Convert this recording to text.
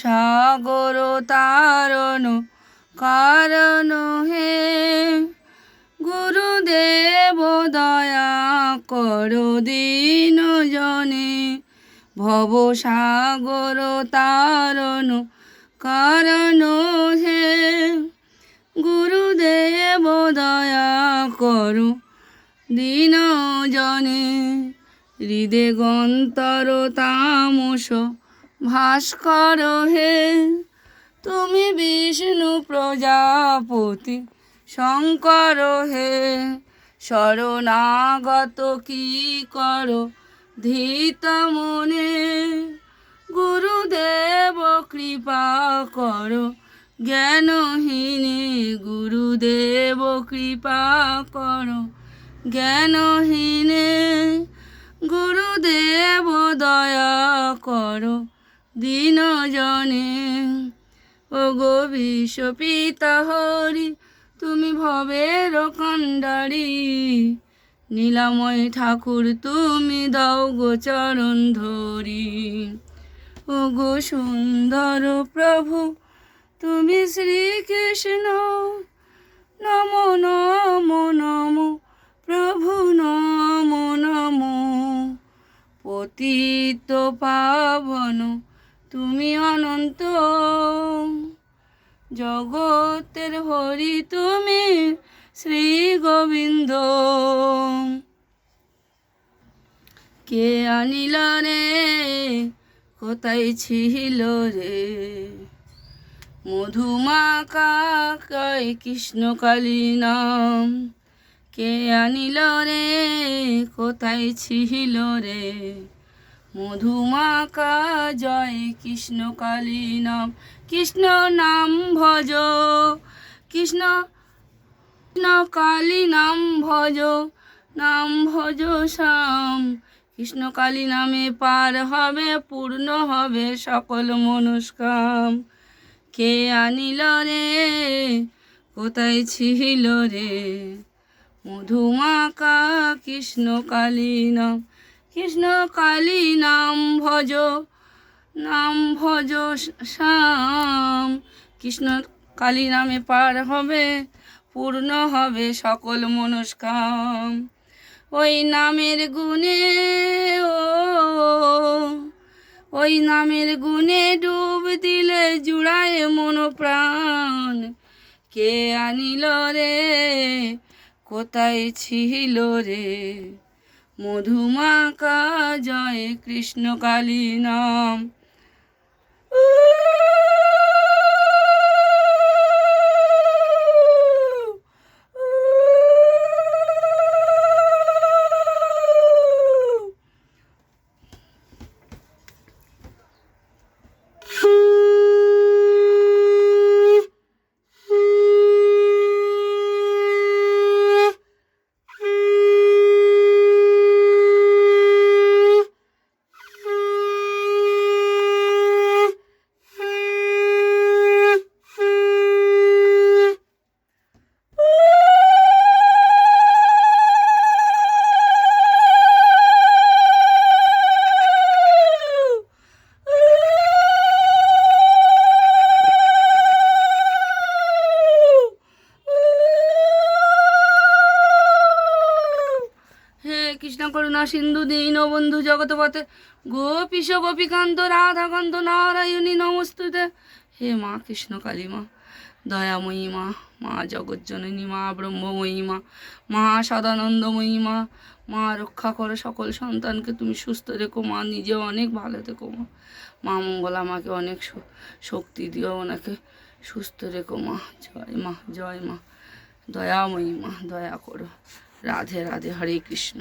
সাগর তারণ কারণ হে গুরুদেব দয়া করো দীন জনে ভব সাগর তারণ কারণ হে গুরুদেব দয়া করো দীন জনে হৃদে গন্তর তামস ভাস্কর হে তুমি বিষ্ণু প্রজাপতি শঙ্কর হে শরণাগত কি করো ধীত মনে গুরুদেব কৃপা করো জ্ঞানহীনে গুরুদেব কৃপা করো জ্ঞানহীনে গুরুদেব দয়া করো দীন জনে ও গো বিশ্বপিতা হরি তুমি ভবের কাণ্ডারি নীলাময় ঠাকুর তুমি দাও গো চরণ ধরি ও গো সুন্দর প্রভু তুমি শ্রীকৃষ্ণ নমো নমো নমো প্রভু নমো নমো পতিত পাবন তুমি অনন্ত জগতের হরি তুমি শ্রী গোবিন্দ কে আনিল রে কোথায় ছিল রে মধুমাকা কয় কৃষ্ণকালী নাম কে আনিল রে কোথায় ছিল রে মধুমাকা জয় কৃষ্ণকালী নাম কৃষ্ণ নাম ভজ কৃষ্ণ কালী নাম ভজ শ্যাম কৃষ্ণকালী নামে পার হবে পূর্ণ হবে সকল মনস্কাম কে আনিল রে কোথায় ছিল রে মধুমাকা কৃষ্ণকালী নাম কৃষ্ণকালী নাম ভজ শ্যাম কৃষ্ণ কালী নামে পার হবে পূর্ণ হবে সকল মনস্কাম ওই নামের গুণে ওই নামের গুণে ডুব দিলে জুড়ায় মন প্রাণ কে আনিল রে কোথায় ছিল রে মধুমাকা জয় কৃষ্ণকালী নাম কৃষ্ণ করুণা সিন্ধু দীনবন্ধু জগৎপতে গোপীশ গোপীকান্ত রাধাকান্ত নারায়ণী নমস্তুতে হে মা কৃষ্ণকালী মা দয়াময়ী মা মা জগজ্জননী মা ব্রহ্মময়ী মা মা সদানন্দময়ী মা মা রক্ষা করো সকল সন্তানকে তুমি সুস্থ রেখো মা নিজেও অনেক ভালো থেকো মা মা মঙ্গলা মাকে অনেক শক্তি দিও ওনাকে সুস্থ রেখো মা জয় মা দয়াময়ী মা দয়া করো রাধে রাধে হরে কৃষ্ণ।